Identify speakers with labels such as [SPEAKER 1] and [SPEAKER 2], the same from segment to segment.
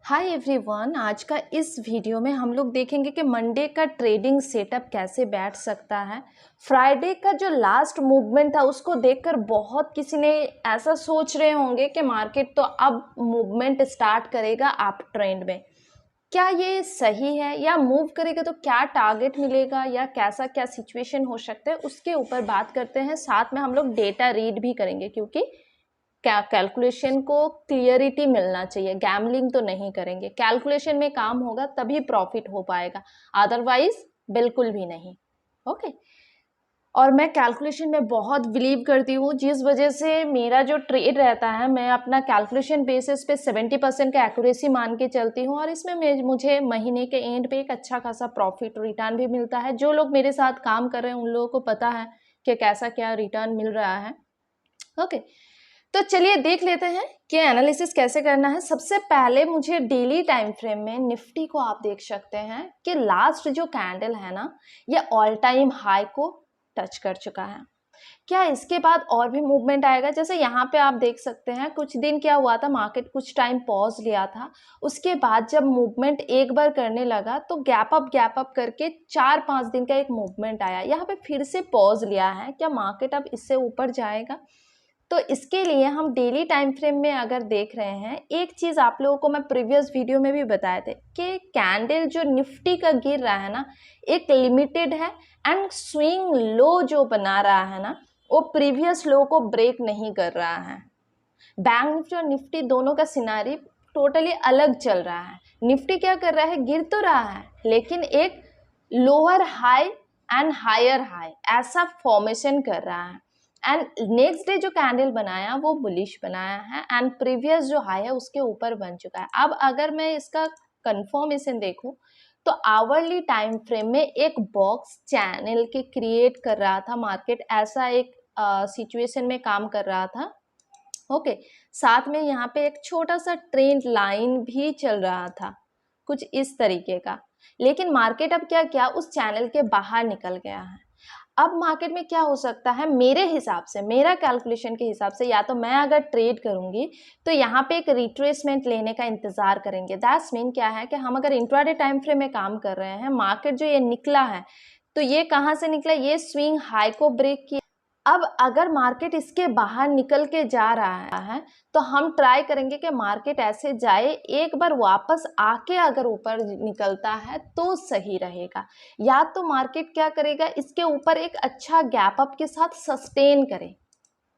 [SPEAKER 1] Hi everyone, आज का इस वीडियो में हम लोग देखेंगे कि मंडे का ट्रेडिंग सेटअप कैसे बैठ सकता है। फ्राइडे का जो लास्ट मूवमेंट था उसको देखकर बहुत किसी ने ऐसा सोच रहे होंगे कि मार्केट तो अब मूवमेंट स्टार्ट करेगा अप ट्रेंड में। क्या ये सही है या मूव करेगा तो क्या टारगेट मिलेगा या कैसा क्या सिचुएशन हो सकता है, उसके ऊपर बात करते हैं। साथ में हम लोग डेटा रीड भी करेंगे क्योंकि क्या कैलकुलेशन को क्लियरिटी मिलना चाहिए। गैम्बलिंग तो नहीं करेंगे, कैलकुलेशन में काम होगा तभी प्रॉफिट हो पाएगा, अदरवाइज बिल्कुल भी नहीं। ओके। और मैं कैलकुलेशन में बहुत बिलीव करती हूँ, जिस वजह से मेरा जो ट्रेड रहता है मैं अपना कैलकुलेशन बेसिस पे 70% का एक्यूरेसी मान के चलती हूँ और इसमें मुझे महीने के एंड पे एक अच्छा खासा प्रॉफिट रिटर्न भी मिलता है। जो लोग मेरे साथ काम कर रहे हैं उन लोगों को पता है कि कैसा क्या रिटर्न मिल रहा है। ओके, तो चलिए देख लेते हैं कि एनालिसिस कैसे करना है। सबसे पहले मुझे डेली टाइम फ्रेम में निफ्टी को आप देख सकते हैं कि लास्ट जो कैंडल है ना, ये ऑल टाइम हाई को टच कर चुका है। क्या इसके बाद और भी मूवमेंट आएगा? जैसे यहाँ पे आप देख सकते हैं कुछ दिन क्या हुआ था, मार्केट कुछ टाइम पॉज लिया था, उसके बाद जब मूवमेंट एक बार करने लगा तो गैप अप करके 4-5 दिन का एक मूवमेंट आया, यहाँ पे फिर से पॉज लिया है। क्या मार्केट अब इससे ऊपर जाएगा? तो इसके लिए हम डेली टाइम फ्रेम में अगर देख रहे हैं, एक चीज़ आप लोगों को मैं प्रीवियस वीडियो में भी बताए थे कि कैंडल जो निफ्टी का गिर रहा है ना, एक लिमिटेड है एंड स्विंग लो जो बना रहा है ना, वो प्रीवियस लो को ब्रेक नहीं कर रहा है। बैंक निफ्टी और निफ्टी दोनों का सिनारी टोटली अलग चल रहा है। निफ्टी क्या कर रहा है, गिर तो रहा है लेकिन एक lower high and higher high ऐसा फॉर्मेशन कर रहा है। एंड नेक्स्ट डे जो कैंडल बनाया वो बुलिश बनाया है एंड प्रीवियस जो हाई है उसके ऊपर बन चुका है। अब अगर मैं इसका कंफर्मेशन देखूं तो आवरली टाइम फ्रेम में एक बॉक्स चैनल के क्रिएट कर रहा था मार्केट, ऐसा एक सिचुएशन में काम कर रहा था। ओके, साथ में यहाँ पे एक छोटा सा ट्रेंड लाइन भी चल रहा था कुछ इस तरीके का, लेकिन मार्केट अब क्या किया, उस चैनल के बाहर निकल गया है। अब मार्केट में क्या हो सकता है, मेरे हिसाब से, मेरा कैलकुलेशन के हिसाब से, या तो मैं अगर ट्रेड करूंगी तो यहाँ पे एक रिट्रेसमेंट लेने का इंतजार करेंगे। दैट्स मीन क्या है कि हम अगर इंट्राडे टाइम फ्रेम में काम कर रहे हैं, मार्केट जो ये निकला है तो ये कहाँ से निकला, ये स्विंग हाई को ब्रेक किया। अब अगर मार्केट इसके बाहर निकल के जा रहा है तो हम ट्राई करेंगे कि मार्केट ऐसे जाए, एक बार वापस आके अगर ऊपर निकलता है तो सही रहेगा। या तो मार्केट क्या करेगा, इसके ऊपर एक अच्छा गैप अप के साथ सस्टेन करे।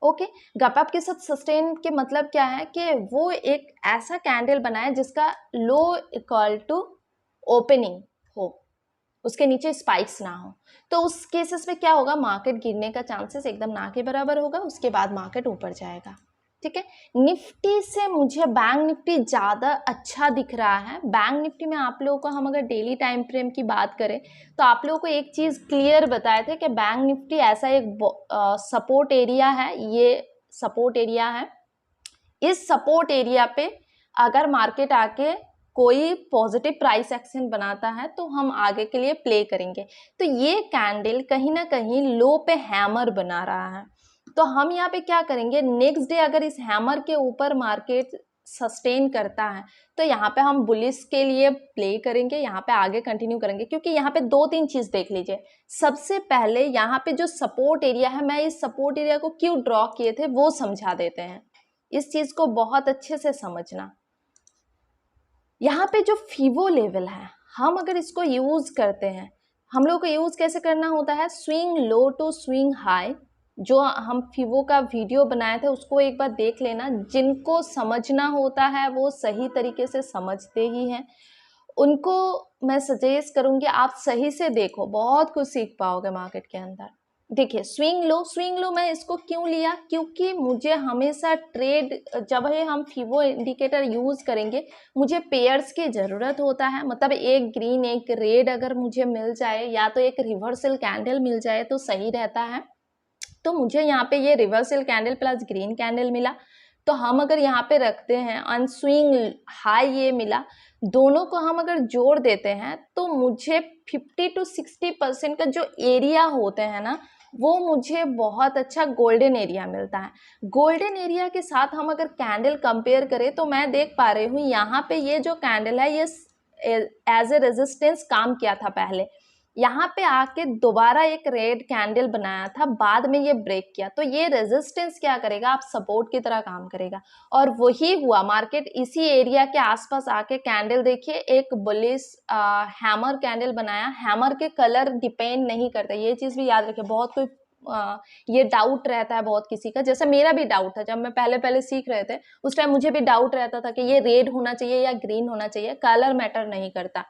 [SPEAKER 1] ओके, गैप अप के साथ सस्टेन के मतलब क्या है कि वो एक ऐसा कैंडल बनाए जिसका लो इक्वल टू ओपनिंग हो, उसके नीचे स्पाइक्स ना हो। तो उस केसेस में क्या होगा, मार्केट गिरने का चांसेस एकदम ना के बराबर होगा, उसके बाद मार्केट ऊपर जाएगा। ठीक है, निफ्टी से मुझे बैंक निफ्टी ज़्यादा अच्छा दिख रहा है। बैंक निफ्टी में आप लोगों को हम अगर डेली टाइम फ्रेम की बात करें तो आप लोगों को एक चीज़ क्लियर बताए थे कि बैंक निफ्टी ऐसा एक सपोर्ट एरिया है, ये सपोर्ट एरिया है। इस सपोर्ट एरिया पे अगर मार्केट आके कोई पॉजिटिव प्राइस एक्शन बनाता है तो हम आगे के लिए प्ले करेंगे। तो ये कैंडल कहीं ना कहीं लो पे हैमर बना रहा है, तो हम यहाँ पे क्या करेंगे, नेक्स्ट डे अगर इस हैमर के ऊपर मार्केट सस्टेन करता है तो यहाँ पे हम बुलिश के लिए प्ले करेंगे, यहाँ पे आगे कंटिन्यू करेंगे। क्योंकि यहाँ पे 2-3 चीज देख लीजिए। सबसे पहले यहाँ पे जो सपोर्ट एरिया है, मैं इस सपोर्ट एरिया को क्यों ड्रॉ किए थे वो समझा देते हैं। इस चीज को बहुत अच्छे से समझना। यहाँ पे जो फीवो लेवल है, हम अगर इसको यूज करते हैं, हम लोग को यूज कैसे करना होता है, swing low to swing high. जो हम फीवो का वीडियो बनाए थे उसको एक बार देख लेना। जिनको समझना होता है वो सही तरीके से समझते ही हैं, उनको मैं सजेस्ट करूंगी आप सही से देखो, बहुत कुछ सीख पाओगे मार्केट के अंदर। देखिए स्विंग लो मैं इसको क्यों लिया, क्योंकि मुझे हमेशा ट्रेड, जब हम फीवो इंडिकेटर यूज करेंगे मुझे पेयर्स की ज़रूरत होता है। मतलब एक ग्रीन एक रेड अगर मुझे मिल जाए या तो एक रिवर्सल कैंडल मिल जाए तो सही रहता है। तो मुझे यहाँ पे ये reversal candle plus green candle मिला, तो हम अगर यहाँ पे रखते हैं अनस्विंग हाई ये मिला, दोनों को हम अगर जोड़ देते हैं तो मुझे 50 to 60% का जो एरिया होते हैं ना वो मुझे बहुत अच्छा गोल्डन एरिया मिलता है। गोल्डन एरिया के साथ हम अगर कैंडल कंपेयर करें तो मैं देख पा रही हूँ यहाँ पे ये जो कैंडल है ये एज ए रेजिस्टेंस काम किया था पहले, यहाँ पे आके दोबारा एक रेड कैंडल बनाया था, बाद में ये ब्रेक किया, तो ये रेजिस्टेंस क्या करेगा, आप सपोर्ट की तरह काम करेगा। और वही हुआ, मार्केट इसी एरिया के आसपास आके कैंडल देखिए एक बुलिश हैमर कैंडल बनाया। हैमर के कलर डिपेंड नहीं करता, ये चीज भी याद रखिए। बहुत कोई ये डाउट रहता है बहुत किसी का, जैसे मेरा भी डाउट था जब मैं पहले पहले सीख रहे थे, उस टाइम मुझे भी डाउट रहता था कि ये रेड होना चाहिए या ग्रीन होना चाहिए। कलर मैटर नहीं करता।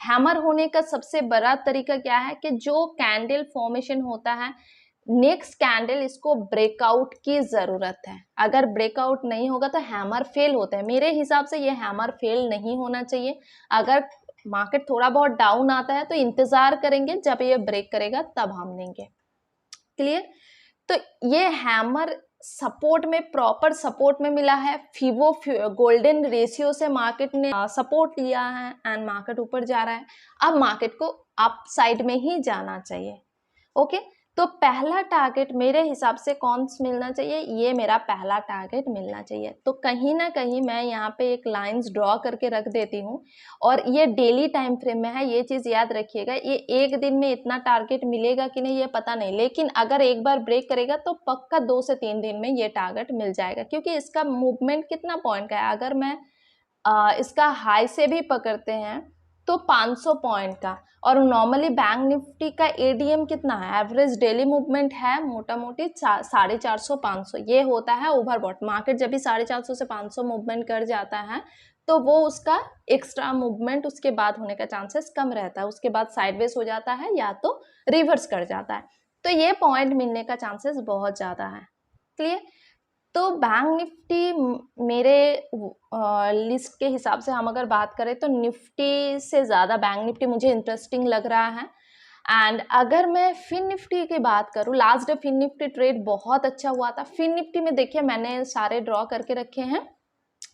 [SPEAKER 1] हैमर होने का सबसे बड़ा तरीका क्या है कि जो कैंडल फॉर्मेशन होता है, नेक्स्ट कैंडल इसको ब्रेकआउट की जरूरत है। अगर ब्रेकआउट नहीं होगा तो हैमर फेल होता है। मेरे हिसाब से ये हैमर फेल नहीं होना चाहिए। अगर मार्केट थोड़ा बहुत डाउन आता है तो इंतजार करेंगे, जब ये ब्रेक करेगा तब हम लेंगे। क्लियर? तो ये हैमर सपोर्ट में, प्रॉपर सपोर्ट में मिला है। फिबो गोल्डन रेशियो से मार्केट ने सपोर्ट लिया है एंड मार्केट ऊपर जा रहा है। अब मार्केट को अप साइड में ही जाना चाहिए। ओके, तो पहला टारगेट मेरे हिसाब से कौन सा मिलना चाहिए, ये मेरा पहला टारगेट मिलना चाहिए। तो कहीं ना कहीं मैं यहाँ पे एक लाइंस ड्रॉ करके रख देती हूँ, और ये डेली टाइम फ्रेम में है, ये चीज़ याद रखिएगा। ये एक दिन में इतना टारगेट मिलेगा कि नहीं ये पता नहीं, लेकिन अगर एक बार ब्रेक करेगा तो पक्का 2 से 3 दिन में ये टारगेट मिल जाएगा, क्योंकि इसका मूवमेंट कितना पॉइंट का है। अगर मैं इसका हाई से भी पकड़ते हैं तो 500 पॉइंट का, और नॉर्मली बैंक निफ्टी का एडीएम कितना है, एवरेज डेली मूवमेंट है मोटा मोटी 450 500, ये होता है ओवरबॉट। मार्केट जब भी 450 से 500 मूवमेंट कर जाता है तो वो उसका एक्स्ट्रा मूवमेंट उसके बाद होने का चांसेस कम रहता है, उसके बाद साइडवेज हो जाता है या तो रिवर्स कर जाता है। तो ये पॉइंट मिलने का चांसेस बहुत ज़्यादा है। क्लियर? तो बैंक निफ्टी मेरे लिस्ट के हिसाब से हम अगर बात करें तो निफ्टी से ज़्यादा बैंक निफ्टी मुझे इंटरेस्टिंग लग रहा है। एंड अगर मैं फिन निफ्टी की बात करूँ, last day FinNifty trade बहुत अच्छा हुआ था। फिन निफ्टी में देखिए मैंने सारे ड्रॉ करके रखे हैं,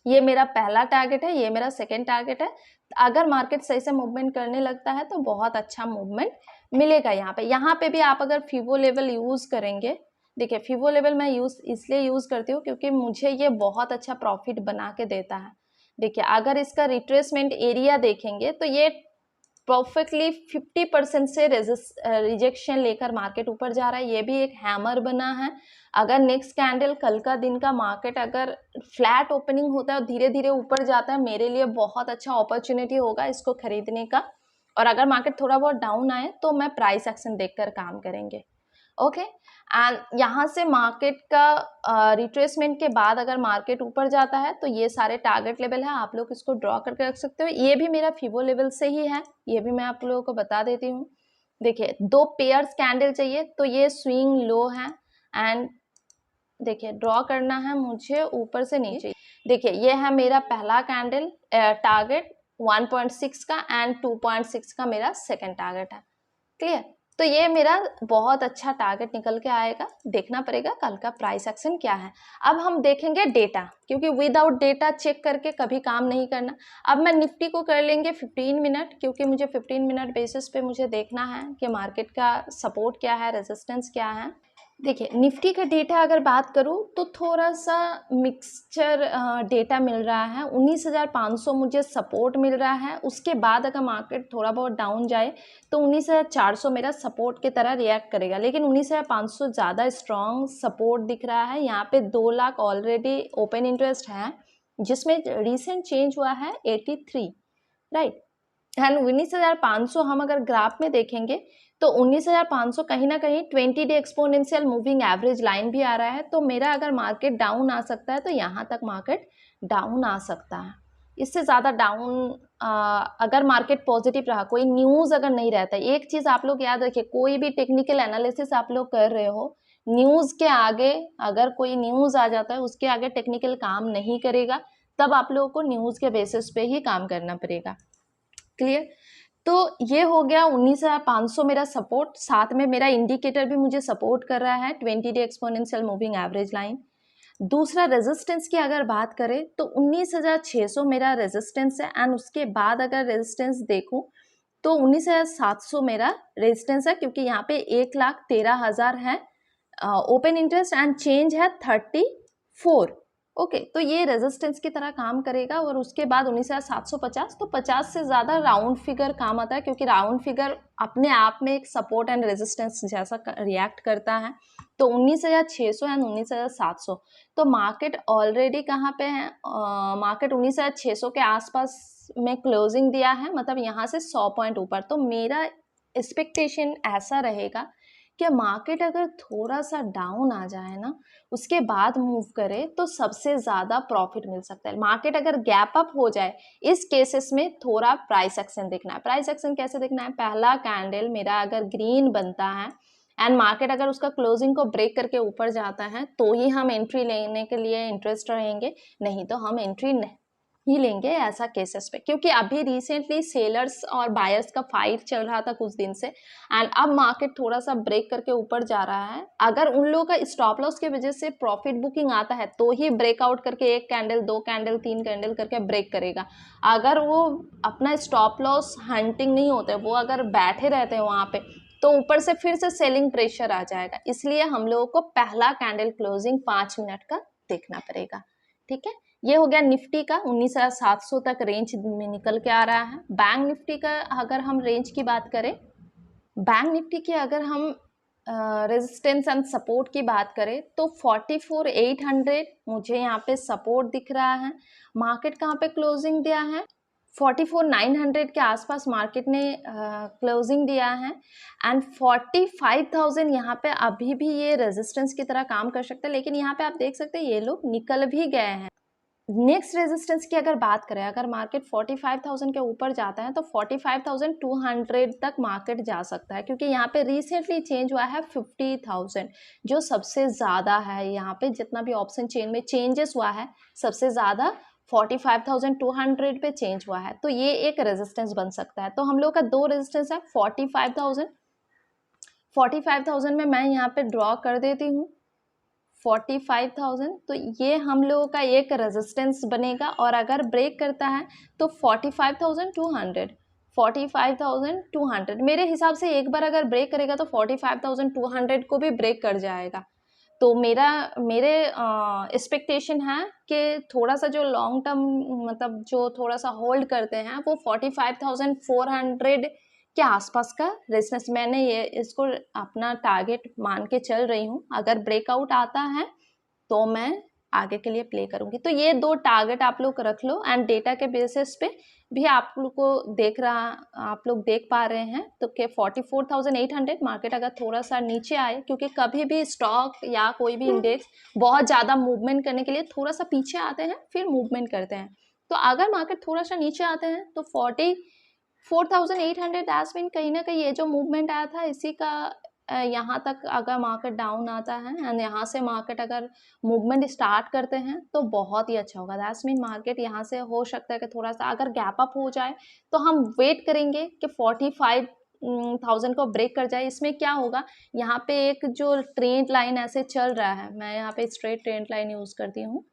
[SPEAKER 1] ये मेरा पहला टारगेट है, ये मेरा सेकेंड टारगेट है। अगर मार्केट सही से मूवमेंट करने लगता है तो बहुत अच्छा मूवमेंट मिलेगा यहाँ पे भी आप अगर फीवो लेवल यूज़ करेंगे, देखिए फीवो लेवल मैं इसलिए यूज़ करती हूँ क्योंकि मुझे ये बहुत अच्छा प्रॉफिट बना के देता है। देखिए अगर इसका रिट्रेसमेंट एरिया देखेंगे तो ये परफेक्टली 50% से रिजेक्शन लेकर मार्केट ऊपर जा रहा है। ये भी एक हैमर बना है। अगर नेक्स्ट कैंडल कल का दिन का मार्केट अगर फ्लैट ओपनिंग होता है और धीरे धीरे ऊपर जाता है, मेरे लिए बहुत अच्छा अपॉर्चुनिटी होगा इसको खरीदने का। और अगर मार्केट थोड़ा बहुत डाउन आए तो मैं प्राइस एक्शन देखकर काम करेंगे। ओके, एंड यहाँ से मार्केट का रिट्रेसमेंट के बाद अगर मार्केट ऊपर जाता है तो ये सारे टारगेट लेवल है, आप लोग इसको ड्रॉ करके रख सकते हो। ये भी मेरा फीवो लेवल से ही है, ये भी मैं आप लोगों को बता देती हूँ। देखिए 2 पेयर्स कैंडल चाहिए, तो ये स्विंग लो है एंड देखिए ड्रॉ करना है मुझे ऊपर से नीचे। देखिए ये है मेरा पहला कैंडल टारगेट 1.6 का एंड 2.6 का मेरा सेकेंड टारगेट है। क्लियर? तो ये मेरा बहुत अच्छा टारगेट निकल के आएगा, देखना पड़ेगा कल का प्राइस एक्शन क्या है। अब हम देखेंगे डेटा, क्योंकि विदाउट डेटा चेक करके कभी काम नहीं करना। अब मैं निफ्टी को कर लेंगे 15 मिनट, क्योंकि मुझे 15 मिनट बेसिस पे मुझे देखना है कि मार्केट का सपोर्ट क्या है, रेजिस्टेंस क्या है। देखिए निफ्टी का डेटा अगर बात करूँ तो थोड़ा सा मिक्सचर डेटा मिल रहा है। 19,500 मुझे सपोर्ट मिल रहा है, उसके बाद अगर मार्केट थोड़ा बहुत डाउन जाए तो 19,400 मेरा सपोर्ट की तरह रिएक्ट करेगा, लेकिन 19,500 ज़्यादा स्ट्रॉन्ग सपोर्ट दिख रहा है। यहाँ पे 2 लाख ऑलरेडी ओपन इंटरेस्ट है, जिसमें रिसेंट चेंज हुआ है 83, राइट। एंड 19,500 हम अगर ग्राफ में देखेंगे तो 19,500 कहीं ना कहीं 20 day exponential moving average line भी आ रहा है। तो मेरा अगर मार्केट डाउन आ सकता है तो यहाँ तक मार्केट डाउन आ सकता है। इससे ज़्यादा डाउन अगर मार्केट पॉजिटिव रहा, कोई न्यूज़ अगर नहीं रहता, एक चीज़ आप लोग याद रखिए, कोई भी टेक्निकल एनालिसिस आप लोग कर रहे हो, न्यूज़ के आगे अगर कोई न्यूज़ आ जाता है उसके आगे टेक्निकल काम नहीं करेगा, तब आप लोगों को न्यूज़ के बेसिस पे ही काम करना पड़ेगा। क्लियर? तो ये हो गया 19,500 मेरा सपोर्ट, साथ में मेरा इंडिकेटर भी मुझे सपोर्ट कर रहा है 20 day exponential moving average line. दूसरा रेजिस्टेंस की अगर बात करें तो 19,600 मेरा रेजिस्टेंस है, एंड उसके बाद अगर रेजिस्टेंस देखूं तो 19,700 मेरा रेजिस्टेंस है, क्योंकि यहाँ पे 1,13,000 है ओपन इंटरेस्ट एंड चेंज है 34। ओके, तो ये रेजिस्टेंस की तरह काम करेगा। और उसके बाद 19,750, तो 50 से ज़्यादा राउंड फिगर काम आता है, क्योंकि राउंड फिगर अपने आप में एक सपोर्ट एंड रेजिस्टेंस जैसा रिएक्ट करता है। तो 19,600 एंड 19,700, तो मार्केट ऑलरेडी कहाँ पे है, मार्केट 19,600 के आसपास में क्लोजिंग दिया है, मतलब यहाँ से 100 पॉइंट ऊपर। तो मेरा एक्सपेक्टेशन ऐसा रहेगा कि मार्केट अगर थोड़ा सा डाउन आ जाए ना, उसके बाद मूव करे, तो सबसे ज़्यादा प्रॉफिट मिल सकता है। मार्केट अगर गैप अप हो जाए, इस केसेस में थोड़ा प्राइस एक्शन देखना है। प्राइस एक्शन कैसे देखना है, पहला कैंडल मेरा अगर ग्रीन बनता है एंड मार्केट अगर उसका क्लोजिंग को ब्रेक करके ऊपर जाता है, तो ही हम एंट्री लेने के लिए इंटरेस्ट रहेंगे, नहीं तो हम एंट्री ही लेंगे ऐसा केसेस पे। क्योंकि अभी रिसेंटली सेलर्स और बायर्स का फाइट चल रहा था कुछ दिन से, एंड अब मार्केट थोड़ा सा ब्रेक करके ऊपर जा रहा है। अगर उन लोगों का स्टॉप लॉस की वजह से प्रॉफिट बुकिंग आता है, तो ही ब्रेकआउट करके 1 कैंडल 2 कैंडल 3 कैंडल करके ब्रेक करेगा। अगर वो अपना स्टॉप लॉस हंटिंग नहीं होते, वो अगर बैठे रहते हैं वहाँ पे, तो ऊपर से फिर से सेलिंग प्रेशर आ जाएगा। इसलिए हम लोगों को पहला कैंडल क्लोजिंग 5 मिनट का देखना पड़ेगा। ठीक है, ये हो गया निफ्टी का। 19,700 तक रेंज में निकल के आ रहा है। बैंक निफ्टी का अगर हम रेंज की बात करें, बैंक निफ्टी की अगर हम रेजिस्टेंस एंड सपोर्ट की बात करें, तो 44,800 मुझे यहाँ पे सपोर्ट दिख रहा है। मार्केट कहाँ पे क्लोजिंग दिया है, 44,900 के आसपास मार्केट ने क्लोजिंग दिया है। एंड 45,000 यहाँ पे अभी भी ये रेजिस्टेंस की तरह काम कर सकता है, लेकिन यहाँ पे आप देख सकते हैं ये लोग निकल भी गए हैं। नेक्स्ट रेजिस्टेंस की अगर बात करें, अगर मार्केट 45,000 के ऊपर जाता है, तो 45,200 तक मार्केट जा सकता है, क्योंकि यहाँ पे रिसेंटली चेंज हुआ है 50,000, जो सबसे ज़्यादा है। यहाँ पे जितना भी ऑप्शन चेन में चेंजेस हुआ है, सबसे ज़्यादा 45,200 पे चेंज हुआ है। तो ये एक रेजिस्टेंस बन सकता है। तो हम लोग का 2 रेजिस्टेंस है, 45,000 में मैं यहाँ पे ड्रॉ कर देती हूँ 45,000। तो ये हम लोगों का एक रेजिस्टेंस बनेगा, और अगर ब्रेक करता है तो 45,200 मेरे हिसाब से एक बार अगर ब्रेक करेगा तो 45,200 को भी ब्रेक कर जाएगा। तो मेरे एक्सपेक्टेशन है कि थोड़ा सा जो लॉन्ग टर्म, मतलब जो थोड़ा सा होल्ड करते हैं, वो 45,400 के आसपास का रेजिस्टेंस, मैंने ये इसको अपना टारगेट मान के चल रही हूँ। अगर ब्रेकआउट आता है तो मैं आगे के लिए प्ले करूँगी। तो ये 2 टारगेट आप लोग रख लो, एंड डेटा के बेसिस पे भी आप लोग को आप लोग देख पा रहे हैं। तो कि 44,800 मार्केट अगर थोड़ा सा नीचे आए, क्योंकि कभी भी स्टॉक या कोई भी इंडेक्स बहुत ज़्यादा मूवमेंट करने के लिए थोड़ा सा पीछे आते हैं, फिर मूवमेंट करते हैं। तो अगर मार्केट थोड़ा सा नीचे आते हैं, तो 44,800 दैट्स मीन कहीं ना कहीं ये जो मूवमेंट आया था, इसी का यहाँ तक अगर मार्केट डाउन आता है एंड यहाँ से मार्केट अगर मूवमेंट स्टार्ट करते हैं, तो बहुत ही अच्छा होगा। दैट्स मीन मार्केट यहाँ से हो सकता है कि थोड़ा सा अगर गैप अप हो जाए, तो हम वेट करेंगे कि 45,000 को ब्रेक कर जाए। इसमें क्या होगा, यहाँ पे एक जो ट्रेंड लाइन ऐसे चल रहा है, मैं यहाँ पे स्ट्रेट ट्रेंड लाइन यूज़ करती हूँ।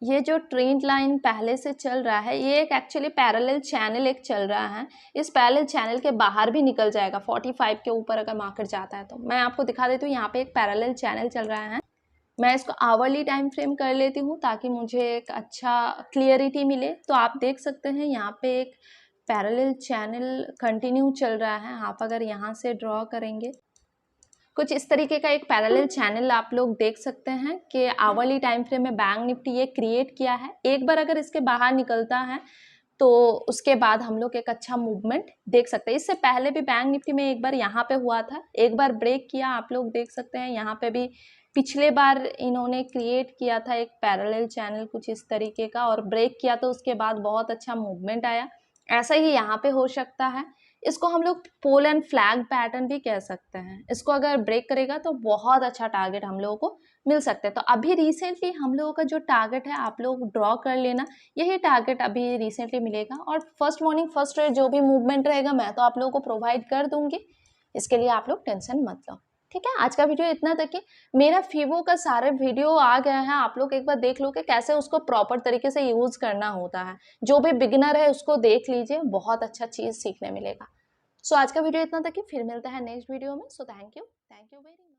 [SPEAKER 1] ये जो ट्रेंड लाइन पहले से चल रहा है, ये एक एक्चुअली पैरेलल चैनल एक चल रहा है। इस पैरेलल चैनल के बाहर भी निकल जाएगा 45 के ऊपर अगर मार्केट जाता है। तो मैं आपको दिखा देती हूँ, यहाँ पे एक पैरेलल चैनल चल रहा है। मैं इसको आवरली टाइम फ्रेम कर लेती हूँ ताकि मुझे एक अच्छा क्लियरिटी मिले। तो आप देख सकते हैं यहाँ पे एक पैरेलल चैनल कंटिन्यू चल रहा है। आप अगर यहाँ से ड्रॉ करेंगे, कुछ इस तरीके का एक पैरेलल चैनल आप लोग देख सकते हैं कि आवरली टाइम फ्रेम में बैंक निफ्टी ये क्रिएट किया है। एक बार अगर इसके बाहर निकलता है, तो उसके बाद हम लोग एक अच्छा मूवमेंट देख सकते हैं। इससे पहले भी बैंक निफ्टी में एक बार यहाँ पे हुआ था, एक बार ब्रेक किया, आप लोग देख सकते हैं। यहाँ पे भी पिछले बार इन्होंने क्रिएट किया था एक पैरेलल चैनल कुछ इस तरीके का, और ब्रेक किया तो उसके बाद बहुत अच्छा मूवमेंट आया। ऐसा ही यहाँ पे हो सकता है। इसको हम लोग पोल एंड फ्लैग पैटर्न भी कह सकते हैं। इसको अगर ब्रेक करेगा तो बहुत अच्छा टारगेट हम लोगों को मिल सकता है। तो अभी रिसेंटली हम लोगों का जो टारगेट है, आप लोग ड्रॉ कर लेना, यही टारगेट अभी रिसेंटली मिलेगा। और फर्स्ट मॉर्निंग फर्स्ट जो भी मूवमेंट रहेगा, मैं तो आप लोगों को प्रोवाइड कर दूंगी, इसके लिए आप लोग टेंशन मत लो। ठीक है, आज का वीडियो इतना तक ही। मेरा फ़ीवो का सारे वीडियो आ गए हैं, आप लोग एक बार देख लो कि कैसे उसको प्रॉपर तरीके से यूज़ करना होता है। जो भी बिगिनर है उसको देख लीजिए, बहुत अच्छा चीज़ सीखने मिलेगा। सो आज का वीडियो इतना तक ही, फिर मिलते हैं नेक्स्ट वीडियो में। So thank you very much.